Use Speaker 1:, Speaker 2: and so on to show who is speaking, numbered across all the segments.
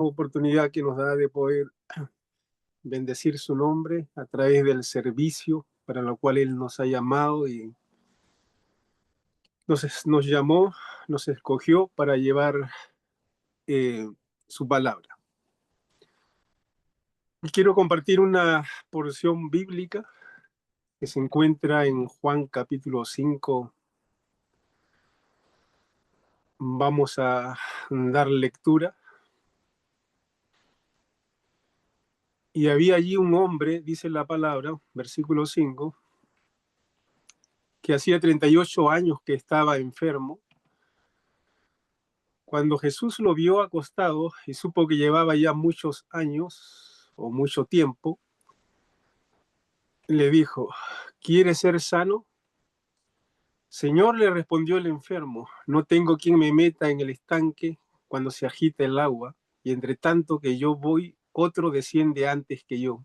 Speaker 1: oportunidad que nos da de poder bendecir su nombre a través del servicio para lo cual Él nos ha llamado y nos llamó, nos escogió para llevar eh, su palabra. Y quiero compartir una porción bíblica que se encuentra en Juan capítulo 5. Vamos a dar lectura. Y había allí un hombre, dice la palabra, versículo 5, que hacía 38 años que estaba enfermo. Cuando Jesús lo vio acostado y supo que llevaba ya muchos años o mucho tiempo, le dijo: ¿quieres ser sano? Señor, le respondió el enfermo, no tengo quien me meta en el estanque cuando se agita el agua, y entre tanto que yo voy, otro desciende antes que yo.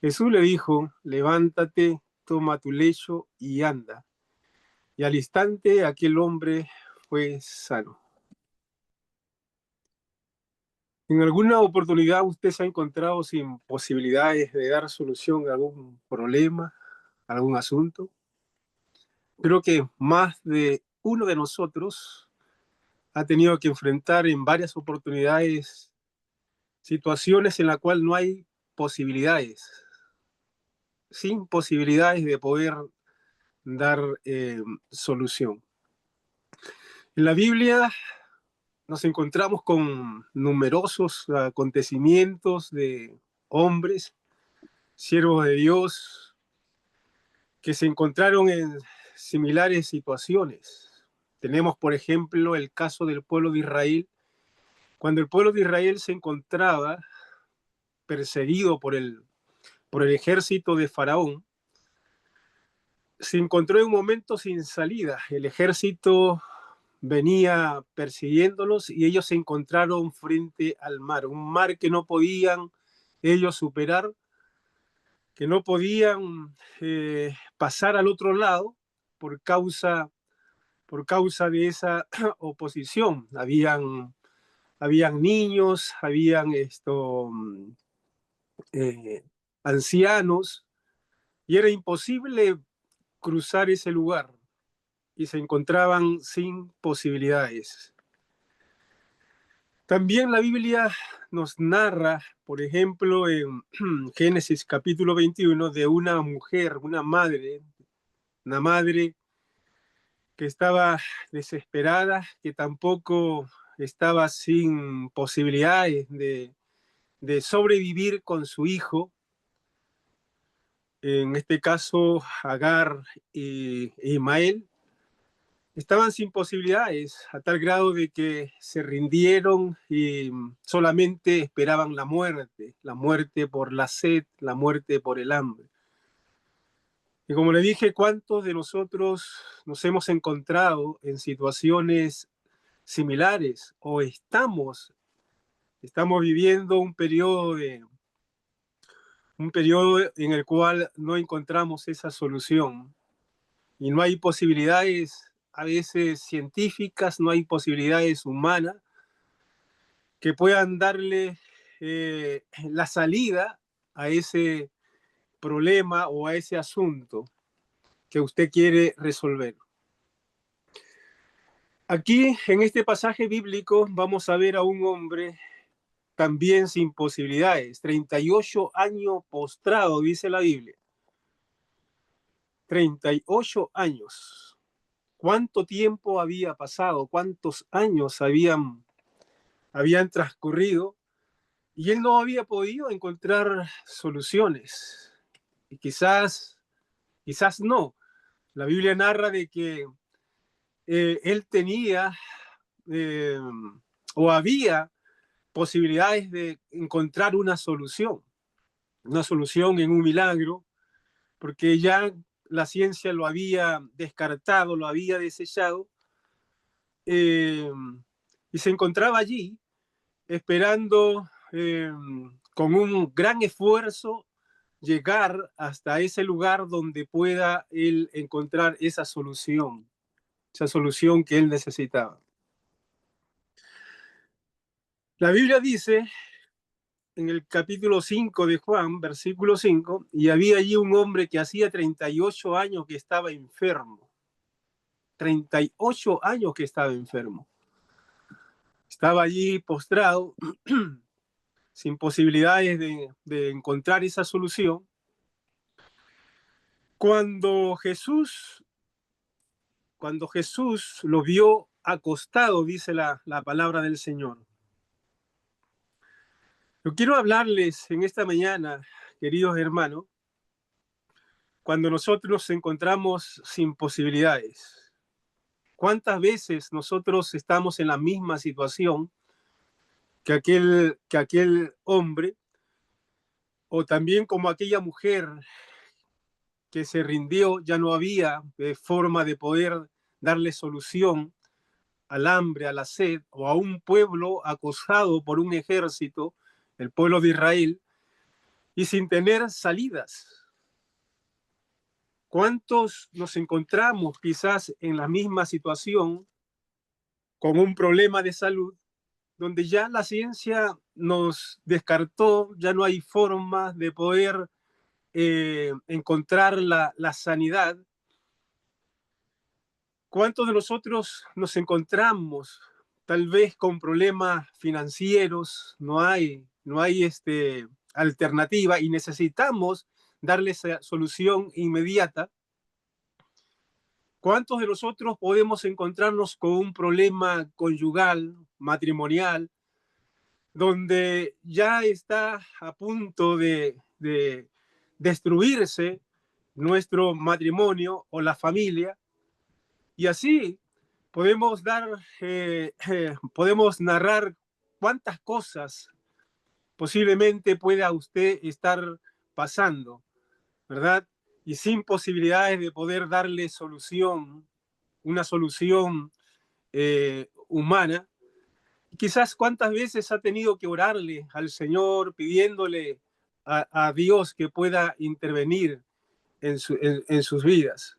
Speaker 1: Jesús le dijo: levántate, toma tu lecho y anda. Y al instante aquel hombre fue sano. ¿En alguna oportunidad usted se ha encontrado sin posibilidades de dar solución a algún problema, a algún asunto? Creo que más de uno de nosotros ha tenido que enfrentar en varias oportunidades situaciones en las cuales no hay posibilidades, sin posibilidades de poder dar solución. En la Biblia nos encontramos con numerosos acontecimientos de hombres, siervos de Dios, que se encontraron en similares situaciones. Tenemos, por ejemplo, el caso del pueblo de Israel. Cuando el pueblo de Israel se encontraba perseguido por el ejército de Faraón, se encontró en un momento sin salida. El ejército venía persiguiéndolos y ellos se encontraron frente al mar, un mar que no podían ellos superar, que no podían pasar al otro lado por causa de esa oposición. Habían niños, habían eh, ancianos, y era imposible cruzar ese lugar y se encontraban sin posibilidades. También la Biblia nos narra, por ejemplo, en Génesis capítulo 21, de una mujer, una madre que estaba desesperada, que tampoco estaba sin posibilidades de sobrevivir con su hijo. En este caso, Agar y Ismael estaban sin posibilidades, a tal grado de que se rindieron y solamente esperaban la muerte por la sed, la muerte por el hambre. Y como le dije, ¿cuántos de nosotros nos hemos encontrado en situaciones similares o estamos viviendo un periodo en el cual no encontramos esa solución y no hay posibilidades a veces científicas, no hay posibilidades humanas que puedan darle la salida a ese problema o a ese asunto que usted quiere resolver? Aquí, en este pasaje bíblico, vamos a ver a un hombre también sin posibilidades, 38 años postrado, dice la Biblia. 38 años. ¿Cuánto tiempo había pasado? ¿Cuántos años habían transcurrido? Y él no había podido encontrar soluciones. Y quizás no. La Biblia narra de que él tenía eh, o había posibilidades de encontrar una solución en un milagro, porque ya la ciencia lo había descartado, lo había desechado, eh, y se encontraba allí esperando con un gran esfuerzo llegar hasta ese lugar donde pueda él encontrar esa solución que él necesitaba. La Biblia dice en el capítulo 5 de Juan, versículo 5, y había allí un hombre que hacía 38 años que estaba enfermo. 38 años que estaba enfermo. Estaba allí postrado, sin posibilidades de encontrar esa solución. Cuando Jesús lo vio acostado, dice la palabra del Señor. Yo quiero hablarles en esta mañana, queridos hermanos, cuando nosotros nos encontramos sin posibilidades. ¿Cuántas veces nosotros estamos en la misma situación que aquel hombre, o también como aquella mujer que se rindió? Ya no había forma de poder darle solución al hambre, a la sed, o a un pueblo acosado por un ejército, el pueblo de Israel, y sin tener salidas. ¿Cuántos nos encontramos quizás en la misma situación con un problema de salud donde ya la ciencia nos descartó, ya no hay forma de poder encontrar la sanidad? ¿Cuántos de nosotros nos encontramos tal vez con problemas financieros? No hay alternativa y necesitamos darle esa solución inmediata. ¿Cuántos de nosotros podemos encontrarnos con un problema conyugal, matrimonial, donde ya está a punto de destruirse nuestro matrimonio o la familia? Y así podemos narrar cuántas cosas posiblemente pueda usted estar pasando, ¿verdad? Y sin posibilidades de poder darle solución, una solución humana. Quizás cuántas veces ha tenido que orarle al Señor pidiéndole a Dios que pueda intervenir en sus vidas,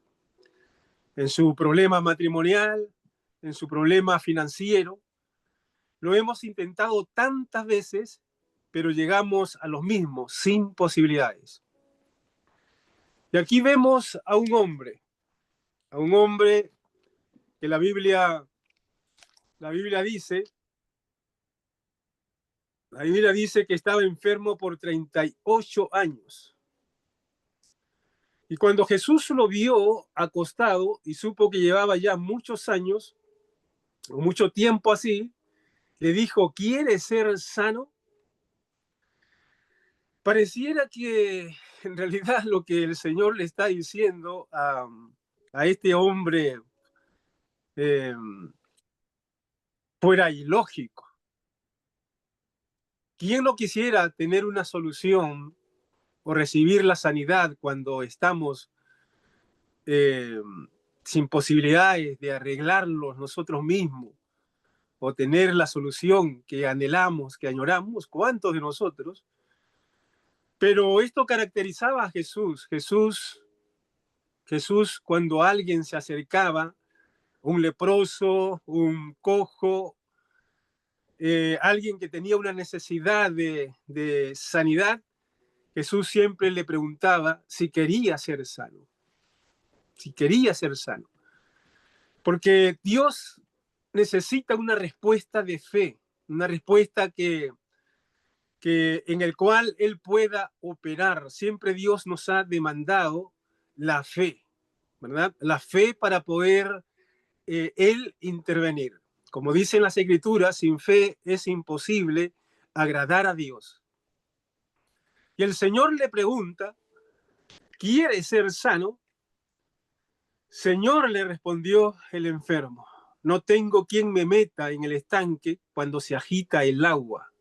Speaker 1: en su problema matrimonial, en su problema financiero. Lo hemos intentado tantas veces, pero llegamos a los mismos, sin posibilidades. Y aquí vemos a un hombre que la Biblia dice que estaba enfermo por 38 años. Y cuando Jesús lo vio acostado y supo que llevaba ya muchos años, o mucho tiempo así, le dijo: ¿quieres ser sano? Pareciera que en realidad lo que el Señor le está diciendo a este hombre eh, fuera ilógico. ¿Quién no quisiera tener una solución o recibir la sanidad cuando estamos eh, sin posibilidades de arreglarlos nosotros mismos o tener la solución que anhelamos, que añoramos? ¿Cuántos de nosotros? Pero esto caracterizaba a Jesús. Jesús, cuando alguien se acercaba, un leproso, un cojo, alguien que tenía una necesidad de sanidad, Jesús siempre le preguntaba si quería ser sano, si quería ser sano. Porque Dios necesita una respuesta de fe, una respuesta en el cual Él pueda operar. Siempre Dios nos ha demandado la fe, ¿verdad? La fe para poder Él intervenir. Como dicen las Escrituras, sin fe es imposible agradar a Dios. Y el Señor le pregunta: ¿quiere ser sano? Señor, le respondió el enfermo, no tengo quien me meta en el estanque cuando se agita el agua,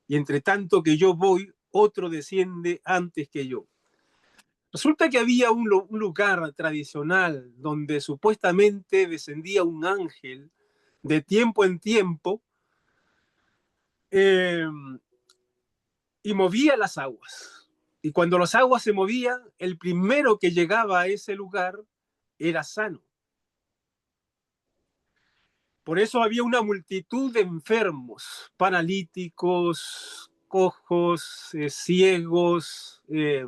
Speaker 1: y entre tanto que yo voy, otro desciende antes que yo. Resulta que había un lugar tradicional donde supuestamente descendía un ángel de tiempo en tiempo eh, y movía las aguas. Y cuando las aguas se movían, el primero que llegaba a ese lugar era sano. Por eso había una multitud de enfermos, paralíticos, cojos, ciegos, de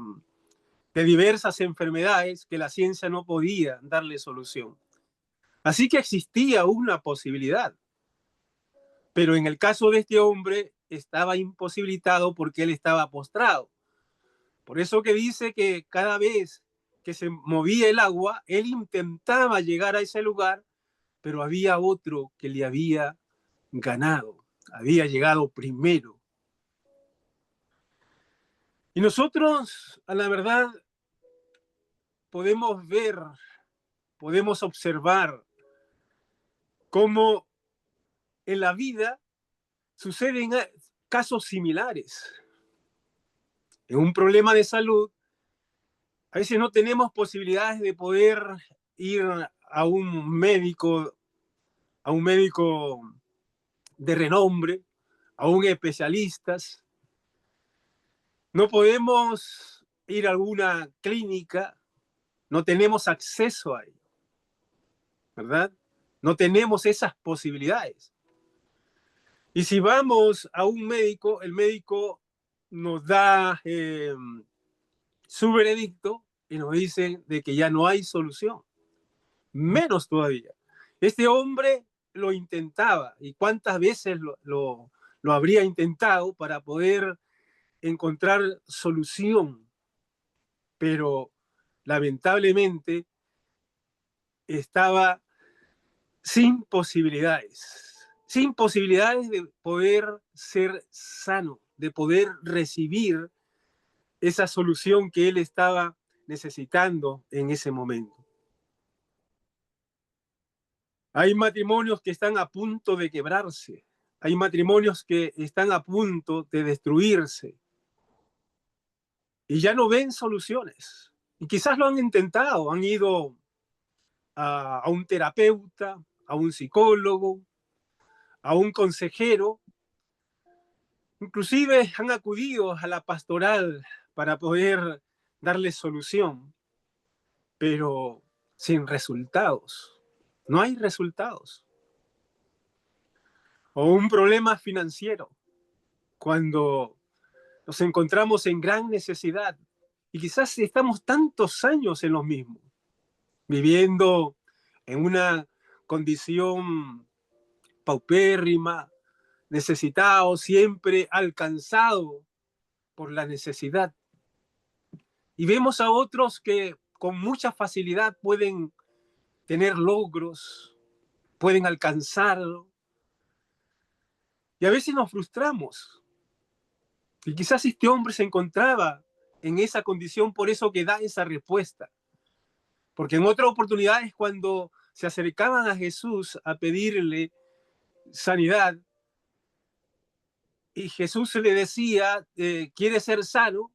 Speaker 1: diversas enfermedades que la ciencia no podía darle solución. Así que existía una posibilidad. Pero en el caso de este hombre estaba imposibilitado porque él estaba postrado. Por eso que dice que cada vez que se movía el agua, él intentaba llegar a ese lugar, pero había otro que le había ganado, había llegado primero. Y nosotros, a la verdad, podemos ver, podemos observar cómo en la vida suceden casos similares. En un problema de salud, a veces no tenemos posibilidades de poder ir a un médico de renombre, a un especialista. No podemos ir a alguna clínica, no tenemos acceso a ello, ¿verdad? No tenemos esas posibilidades. Y si vamos a un médico, el médico nos da su veredicto y nos dice de que ya no hay solución. Menos todavía. Este hombre lo intentaba y cuántas veces lo habría intentado para poder encontrar solución, pero lamentablemente estaba sin posibilidades de poder ser sano, de poder recibir esa solución que él estaba necesitando en ese momento. Hay matrimonios que están a punto de quebrarse, hay matrimonios que están a punto de destruirse y ya no ven soluciones. Y quizás lo han intentado, han ido a un terapeuta, a un psicólogo, a un consejero, inclusive han acudido a la pastoral para poder darle solución, pero sin resultados. No hay resultados. O un problema financiero, cuando nos encontramos en gran necesidad y quizás estamos tantos años en lo mismo, viviendo en una condición paupérrima, necesitado, siempre alcanzado por la necesidad. Y vemos a otros que con mucha facilidad pueden tener logros, pueden alcanzarlo. Y a veces nos frustramos. Y quizás este hombre se encontraba en esa condición, por eso que da esa respuesta. Porque en otras oportunidades, cuando se acercaban a Jesús a pedirle sanidad, y Jesús le decía, ¿quieres ser sano?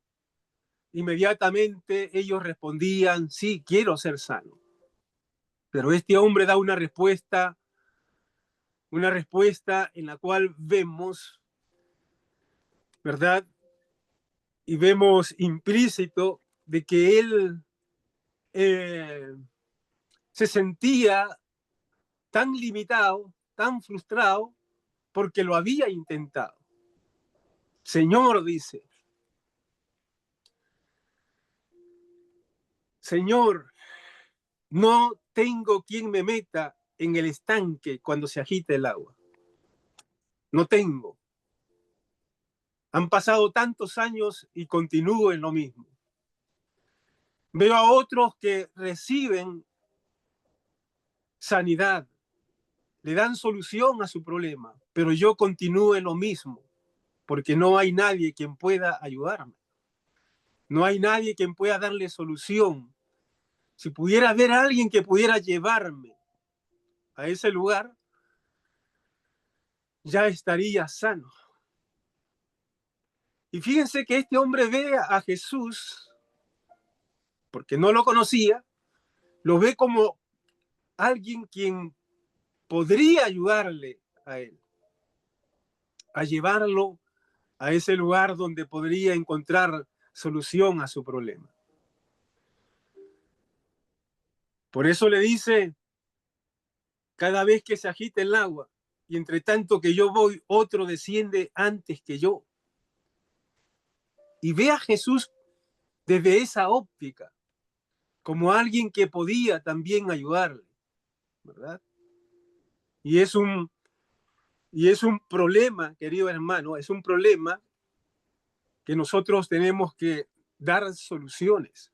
Speaker 1: Inmediatamente ellos respondían, sí, quiero ser sano. Pero este hombre da una respuesta en la cual vemos, ¿verdad? Y vemos implícito de que él se sentía tan limitado, tan frustrado, porque lo había intentado. Señor, dice, Señor, no tengo quien me meta en el estanque cuando se agita el agua. No tengo. Han pasado tantos años y continúo en lo mismo. Veo a otros que reciben sanidad, le dan solución a su problema, pero yo continúo en lo mismo, porque no hay nadie quien pueda ayudarme. No hay nadie quien pueda darle solución. Si pudiera haber alguien que pudiera llevarme a ese lugar, ya estaría sano. Y fíjense que este hombre ve a Jesús, porque no lo conocía, lo ve como alguien quien podría ayudarle a él, a llevarlo a ese lugar donde podría encontrar solución a su problema. Por eso le dice, cada vez que se agita el agua, y entre tanto que yo voy, otro desciende antes que yo. Y ve a Jesús desde esa óptica, como alguien que podía también ayudarle, ¿verdad? Y es un, y es un problema, querido hermano, es un problema que nosotros tenemos que dar soluciones,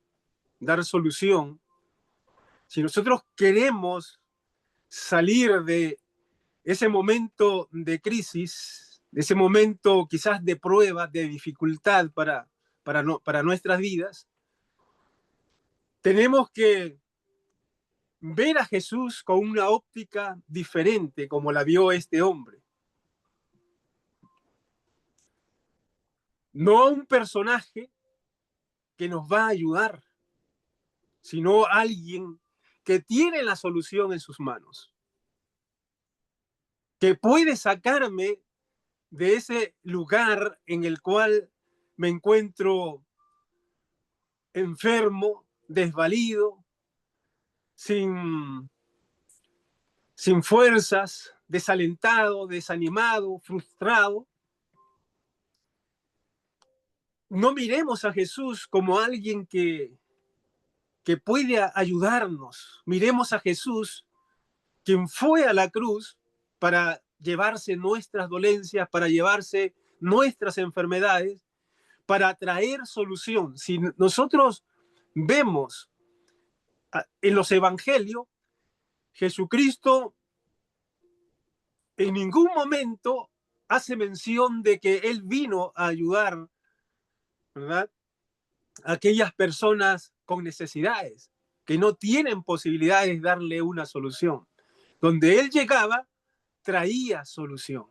Speaker 1: dar solución. Si nosotros queremos salir de ese momento de crisis, de ese momento quizás de prueba, de dificultad para nuestras vidas, tenemos que ver a Jesús con una óptica diferente como la vio este hombre. No un personaje que nos va a ayudar, sino alguien que tiene la solución en sus manos, que puede sacarme de ese lugar en el cual me encuentro enfermo, desvalido, sin, sin fuerzas, desalentado, desanimado, frustrado. No miremos a Jesús como alguien que puede ayudarnos. Miremos a Jesús, quien fue a la cruz para llevarse nuestras dolencias, para llevarse nuestras enfermedades, para traer solución. Si nosotros vemos en los evangelios, Jesucristo en ningún momento hace mención de que Él vino a ayudar, ¿verdad?, a aquellas personas con necesidades, que no tienen posibilidades de darle una solución. Donde Él llegaba, traía solución.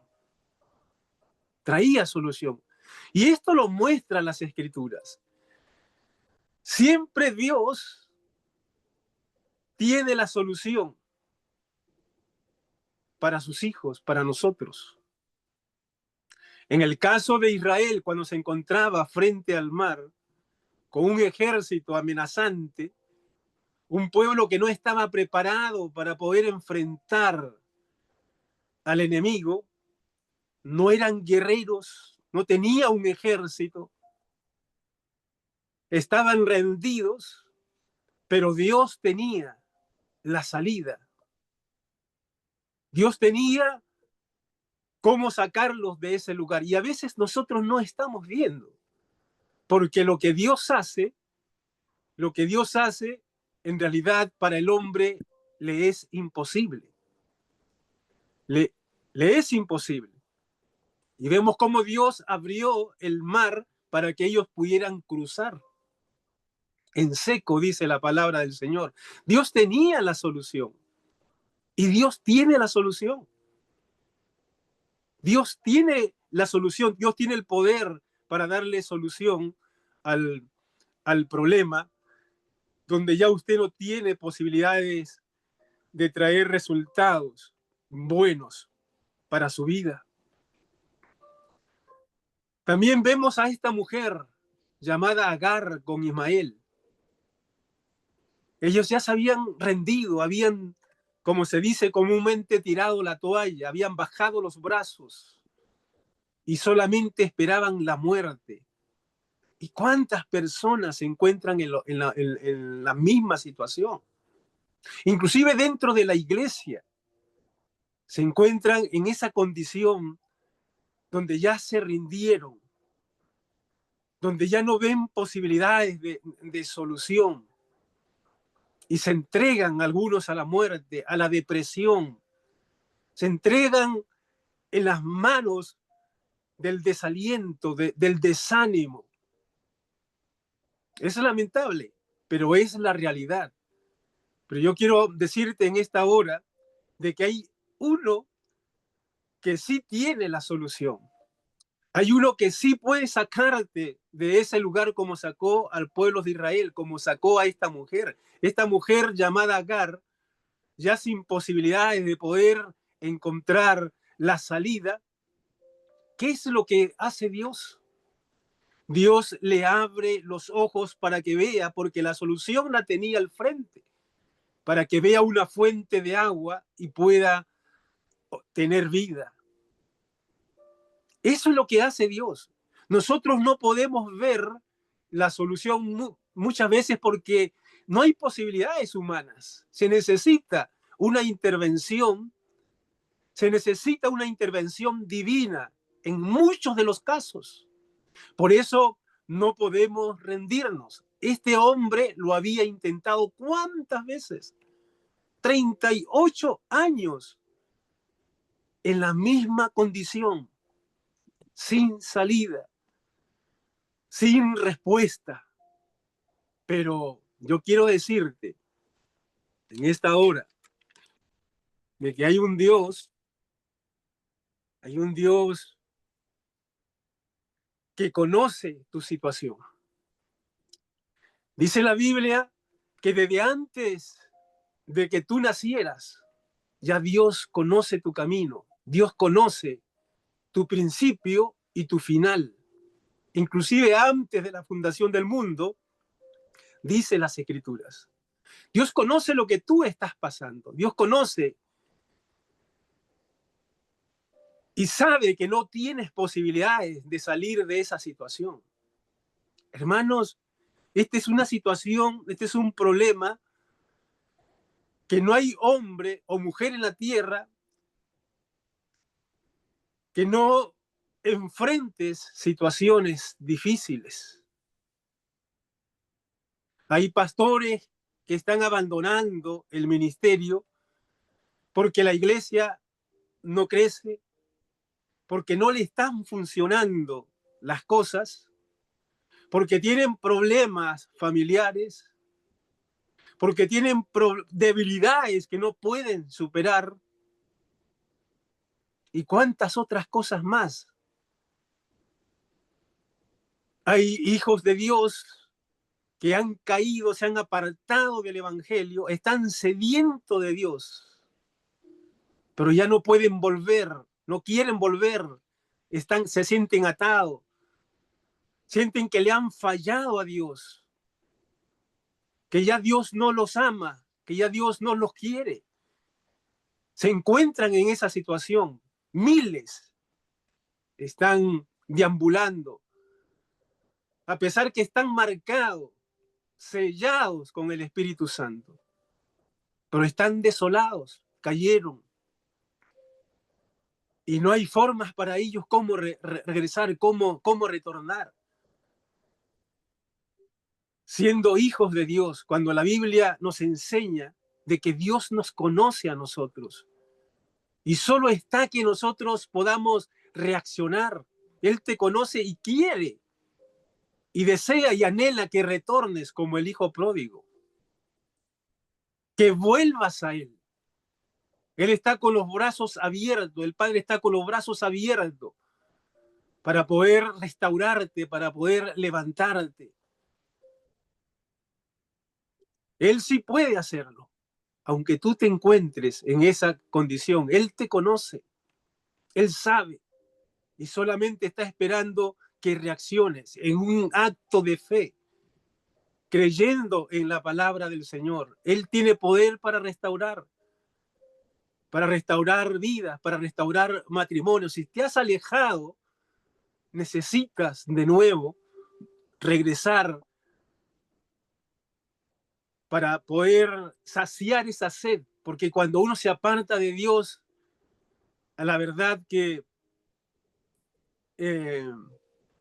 Speaker 1: Traía solución. Y esto lo muestran las Escrituras. Siempre Dios tiene la solución para sus hijos, para nosotros. En el caso de Israel, cuando se encontraba frente al mar, con un ejército amenazante, un pueblo que no estaba preparado para poder enfrentar al enemigo, no eran guerreros, no tenía un ejército, estaban rendidos, pero Dios tenía la salida. Dios tenía cómo sacarlos de ese lugar. Y a veces nosotros no estamos viendo, porque lo que Dios hace, en realidad para el hombre le es imposible. Le es imposible. Y vemos cómo Dios abrió el mar para que ellos pudieran cruzar. En seco, dice la palabra del Señor. Dios tenía la solución. Y Dios tiene la solución. Dios tiene la solución. Dios tiene el poder para darle solución al problema, donde ya usted no tiene posibilidades de traer resultados buenos para su vida. También vemos a esta mujer llamada Agar con Ismael. Ellos ya se habían rendido, habían, como se dice comúnmente, tirado la toalla, habían bajado los brazos y solamente esperaban la muerte. ¿Y cuántas personas se encuentran en la misma situación? Inclusive dentro de la iglesia se encuentran en esa condición donde ya se rindieron, donde ya no ven posibilidades de solución y se entregan algunos a la muerte, a la depresión, se entregan en las manos del desaliento, del desánimo. Es lamentable, pero es la realidad. Pero yo quiero decirte en esta hora de que hay uno que sí tiene la solución. Hay uno que sí puede sacarte de ese lugar como sacó al pueblo de Israel, como sacó a esta mujer llamada Agar, ya sin posibilidades de poder encontrar la salida. ¿Qué es lo que hace Dios? Dios le abre los ojos para que vea, porque la solución la tenía al frente. para que vea una fuente de agua y pueda tener vida. Eso es lo que hace Dios. Nosotros no podemos ver la solución muchas veces porque no hay posibilidades humanas. Se necesita una intervención divina en muchos de los casos. Por eso no podemos rendirnos. Este hombre lo había intentado ¿cuántas veces? 38 años en la misma condición, sin salida, sin respuesta. Pero yo quiero decirte en esta hora de que hay un Dios que conoce tu situación. Dice la Biblia que desde antes de que tú nacieras, ya Dios conoce tu camino, Dios conoce tu principio y tu final. Inclusive antes de la fundación del mundo, dice las Escrituras. Dios conoce lo que tú estás pasando. Dios conoce y sabe que no tienes posibilidades de salir de esa situación. Hermanos, esta es una situación, este es un problema que no hay hombre o mujer en la tierra que no enfrentes situaciones difíciles. Hay pastores que están abandonando el ministerio porque la iglesia no crece, porque no le están funcionando las cosas, porque tienen problemas familiares, porque tienen debilidades que no pueden superar y cuántas otras cosas más. Hay hijos de Dios que han caído, se han apartado del evangelio, están sedientos de Dios, pero ya no pueden volver, no quieren volver, se sienten atados, sienten que le han fallado a Dios, que ya Dios no los ama, que ya Dios no los quiere. Se encuentran en esa situación. Miles están deambulando, a pesar que están marcados, sellados con el Espíritu Santo, pero están desolados, cayeron. Y no hay formas para ellos cómo regresar, cómo retornar. Siendo hijos de Dios, cuando la Biblia nos enseña de que Dios nos conoce a nosotros. Y solo está que nosotros podamos reaccionar. Él te conoce y quiere, y desea y anhela que retornes como el hijo pródigo. Que vuelvas a Él. Él está con los brazos abiertos, el Padre está con los brazos abiertos para poder restaurarte, para poder levantarte. Él sí puede hacerlo, aunque tú te encuentres en esa condición. Él te conoce, Él sabe y solamente está esperando que reacciones en un acto de fe, creyendo en la palabra del Señor. Él tiene poder para restaurar vidas, para restaurar matrimonios. Si te has alejado, necesitas de nuevo regresar para poder saciar esa sed, porque cuando uno se aparta de Dios, a la verdad que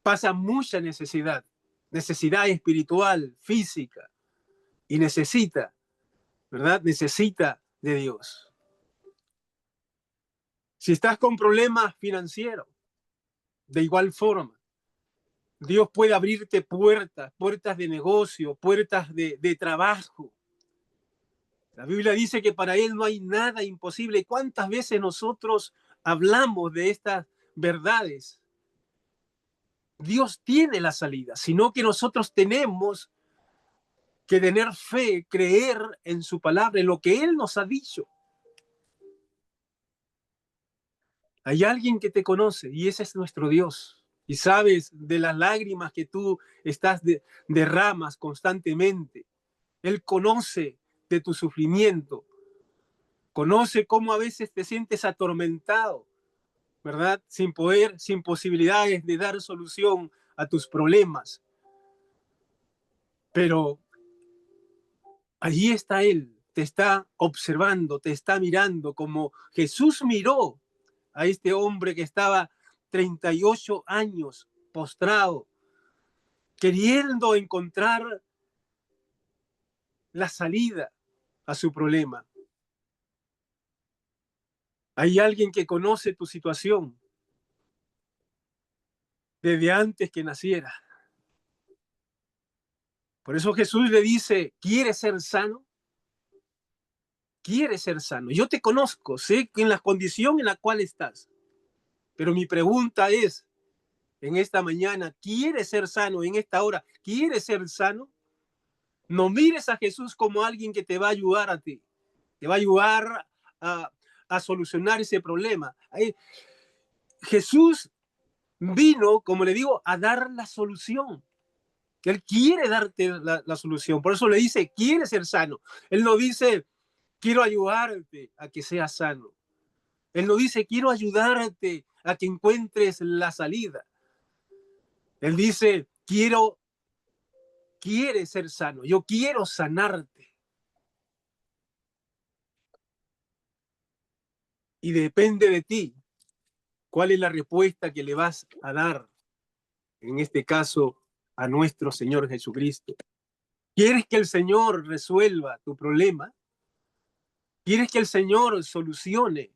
Speaker 1: pasa mucha necesidad espiritual, física, y necesita, ¿verdad? Necesita de Dios. Si estás con problemas financieros, de igual forma, Dios puede abrirte puertas de negocio, puertas de trabajo. La Biblia dice que para Él no hay nada imposible. ¿Cuántas veces nosotros hablamos de estas verdades? Dios tiene la salida, sino que nosotros tenemos que tener fe, creer en su palabra, en lo que Él nos ha dicho. Hay alguien que te conoce y ese es nuestro Dios. Y sabes de las lágrimas que tú derramas constantemente. Él conoce de tu sufrimiento. Conoce cómo a veces te sientes atormentado, ¿verdad? Sin poder, sin posibilidades de dar solución a tus problemas. Pero allí está Él, te está observando, te está mirando, como Jesús miró a este hombre que estaba 38 años postrado, queriendo encontrar la salida a su problema. Hay alguien que conoce tu situación desde antes que naciera. Por eso Jesús le dice, ¿quieres ser sano? ¿Quieres ser sano? Yo te conozco, sé que en la condición en la cual estás. Pero mi pregunta es, en esta mañana, ¿quieres ser sano? En esta hora, ¿quieres ser sano? No mires a Jesús como alguien que te va a ayudar a ti, te va a ayudar a, a solucionar ese problema. Jesús vino, como le digo, a dar la solución. Él quiere darte la solución. Por eso le dice, quiere ser sano. Él no dice, quiero ayudarte a que seas sano. Él no dice, quiero ayudarte a que encuentres la salida. Él dice, quiere ser sano. Yo quiero sanarte. Y depende de ti cuál es la respuesta que le vas a dar, en este caso, a nuestro Señor Jesucristo. ¿Quieres que el Señor resuelva tu problema? ¿Quieres que el Señor solucione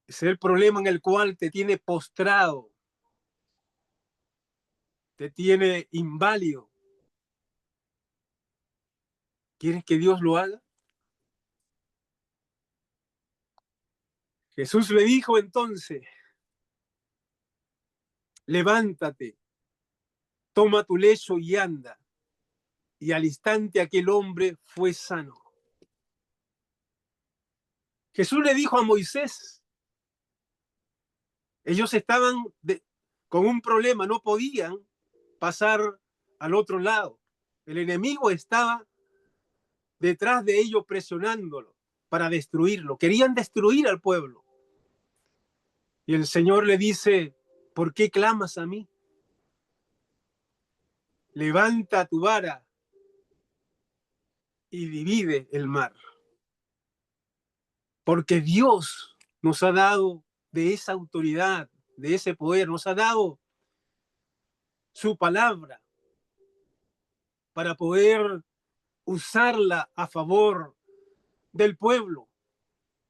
Speaker 1: ese el problema en el cual te tiene postrado, te tiene inválido? ¿Quieres que Dios lo haga? Jesús le dijo entonces, levántate, toma tu lecho y anda. Y al instante aquel hombre fue sano. Jesús le dijo a Moisés, ellos estaban con un problema, no podían pasar al otro lado. El enemigo estaba detrás de ellos presionándolo para destruirlo. Querían destruir al pueblo. Y el Señor le dice, ¿por qué clamas a mí? Levanta tu vara y divide el mar. Porque Dios nos ha dado de esa autoridad, de ese poder, nos ha dado su palabra para poder usarla a favor del pueblo,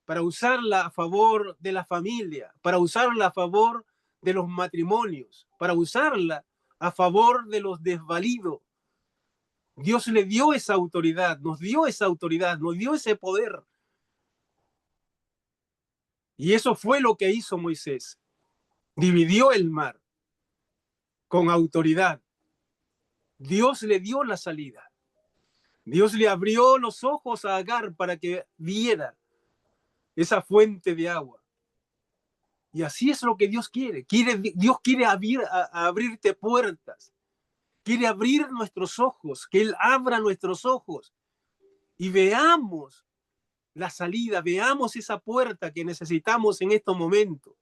Speaker 1: para usarla a favor de la familia, para usarla a favor de los matrimonios, para usarla a favor de los desvalidos. Dios le dio esa autoridad, nos dio ese poder. Y eso fue lo que hizo Moisés. Dividió el mar con autoridad. Dios le dio la salida. Dios le abrió los ojos a Agar para que viera esa fuente de agua. Y así es lo que Dios quiere. Dios quiere abrirte puertas. Quiere abrir nuestros ojos, que Él abra nuestros ojos y veamos la salida, veamos esa puerta que necesitamos en estos momentos.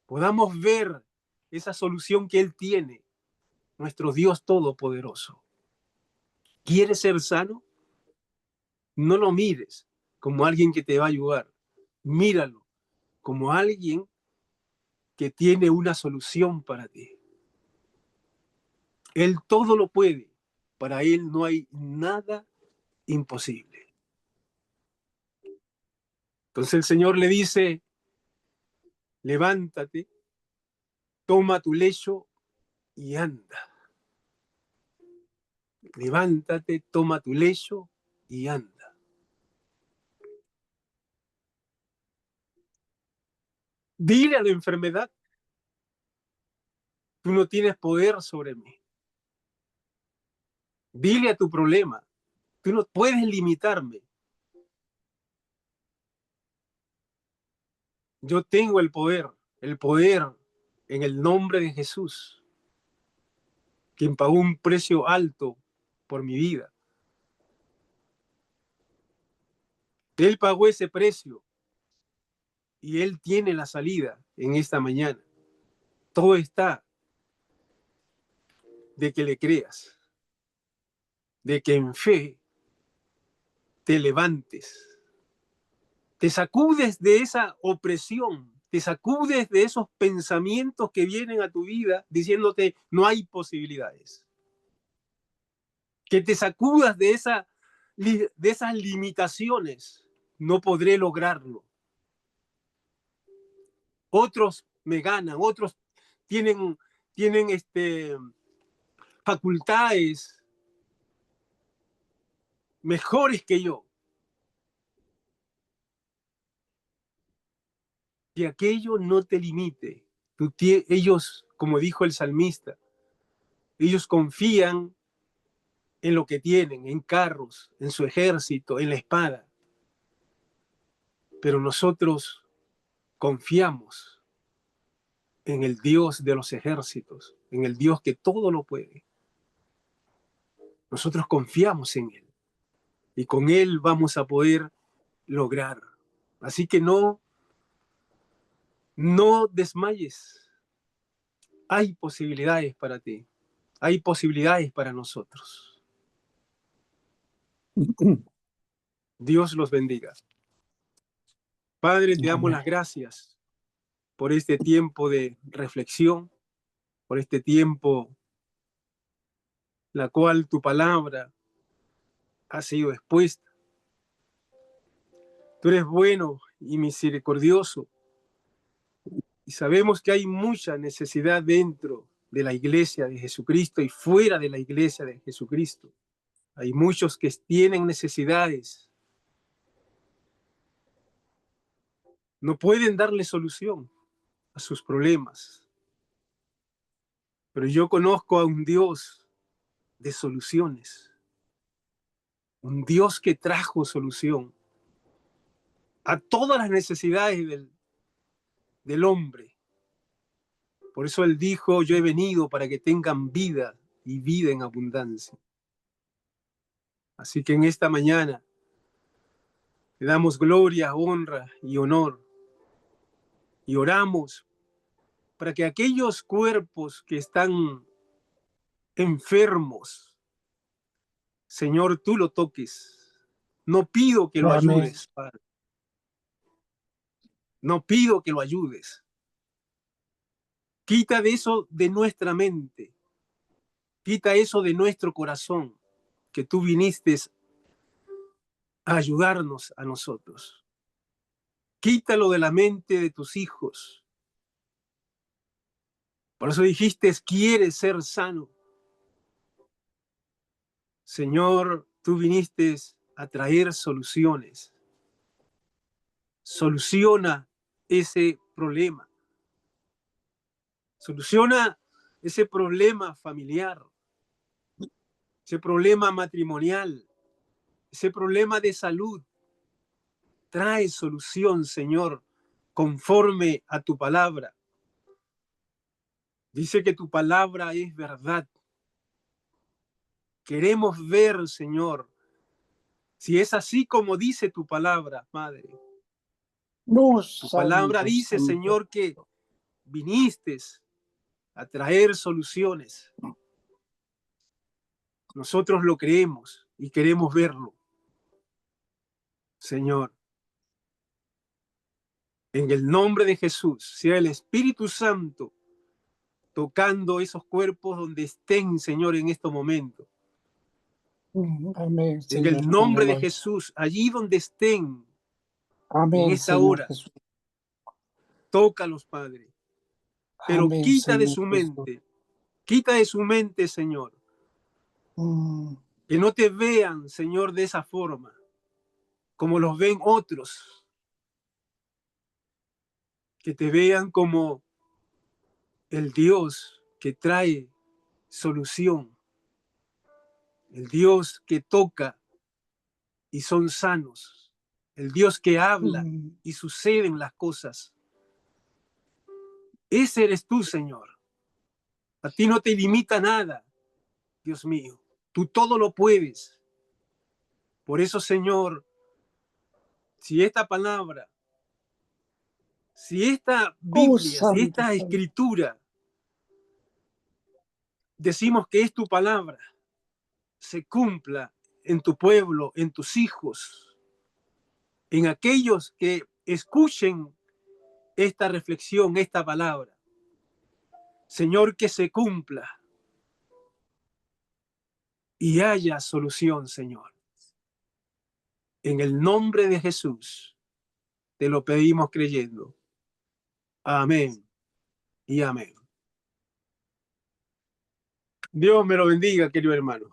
Speaker 1: Podamos ver esa solución que Él tiene, nuestro Dios Todopoderoso. ¿Quieres ser sano? No lo mires como alguien que te va a ayudar. Míralo como alguien que tiene una solución para ti. Él todo lo puede. Para Él no hay nada imposible. Entonces el Señor le dice, levántate, toma tu lecho y anda. Levántate, toma tu lecho y anda. Dile a la enfermedad, tú no tienes poder sobre mí. Dile a tu problema, tú no puedes limitarme. Yo tengo el poder en el nombre de Jesús, quien pagó un precio alto por mi vida. Él pagó ese precio y Él tiene la salida en esta mañana. Todo está de que le creas, de que en fe te levantes, te sacudes de esa opresión, te sacudes de esos pensamientos que vienen a tu vida diciéndote no hay posibilidades. Que te sacudas de esas limitaciones. No podré lograrlo. Otros me ganan, otros tienen facultades mejores que yo. Que aquello no te limite. Ellos, como dijo el salmista, ellos confían en lo que tienen, en carros, en su ejército, en la espada. Pero nosotros confiamos en el Dios de los ejércitos, en el Dios que todo lo puede. Nosotros confiamos en Él y con Él vamos a poder lograr. Así que no desmayes. Hay posibilidades para ti. Hay posibilidades para nosotros. Dios los bendiga. Padre, te damos las gracias por este tiempo de reflexión, por este tiempo la cual tu palabra ha sido expuesta. Tú eres bueno y misericordioso y sabemos que hay mucha necesidad dentro de la iglesia de Jesucristo y fuera de la iglesia de Jesucristo. Hay muchos que tienen necesidades. No pueden darle solución a sus problemas. Pero yo conozco a un Dios de soluciones. Un Dios que trajo solución a todas las necesidades del hombre. Por eso Él dijo, yo he venido para que tengan vida y vida en abundancia. Así que en esta mañana le damos gloria, honra y honor. Y oramos para que aquellos cuerpos que están enfermos, Señor, tú lo toques. No pido que lo ayudes, Padre. No pido que lo ayudes. Quita de eso de nuestra mente. Quita eso de nuestro corazón, que tú viniste a ayudarnos a nosotros. Quítalo de la mente de tus hijos. Por eso dijiste, quieres ser sano. Señor, tú viniste a traer soluciones. Soluciona ese problema. Soluciona ese problema familiar, ese problema matrimonial, ese problema de salud. Trae solución, Señor, conforme a tu palabra. Dice que tu palabra es verdad. Queremos ver, Señor, si es así como dice tu palabra, Madre. Tu palabra dice, Señor, que viniste a traer soluciones. Nosotros lo creemos y queremos verlo. Señor, en el nombre de Jesús, sea el Espíritu Santo tocando esos cuerpos donde estén, Señor, en estos momentos.
Speaker 2: Amén,
Speaker 1: en el nombre de Jesús, allí donde estén,
Speaker 2: amén,
Speaker 1: en esta
Speaker 2: Señor
Speaker 1: hora,
Speaker 2: Jesús.
Speaker 1: tócalos, Padre. Pero
Speaker 2: Amén,
Speaker 1: quita de
Speaker 2: Señor
Speaker 1: su
Speaker 2: Jesús.
Speaker 1: mente, Señor. Que no te vean, Señor, de esa forma, como los ven otros. Que te vean como el Dios que trae solución. El Dios que toca y son sanos. El Dios que habla y suceden las cosas. Ese eres tú, Señor. A ti no te limita nada, Dios mío. Tú todo lo puedes. Por eso, Señor, si esta palabra, si esta
Speaker 2: Oh,
Speaker 1: Biblia, si
Speaker 2: santo,
Speaker 1: esta
Speaker 2: santo.
Speaker 1: escritura, decimos que es tu palabra, se cumpla en tu pueblo, en tus hijos, en aquellos que escuchen esta reflexión, esta palabra. Señor, que se cumpla y haya solución, Señor. En el nombre de Jesús te lo pedimos creyendo. Amén y amén. Dios me lo bendiga, querido hermano.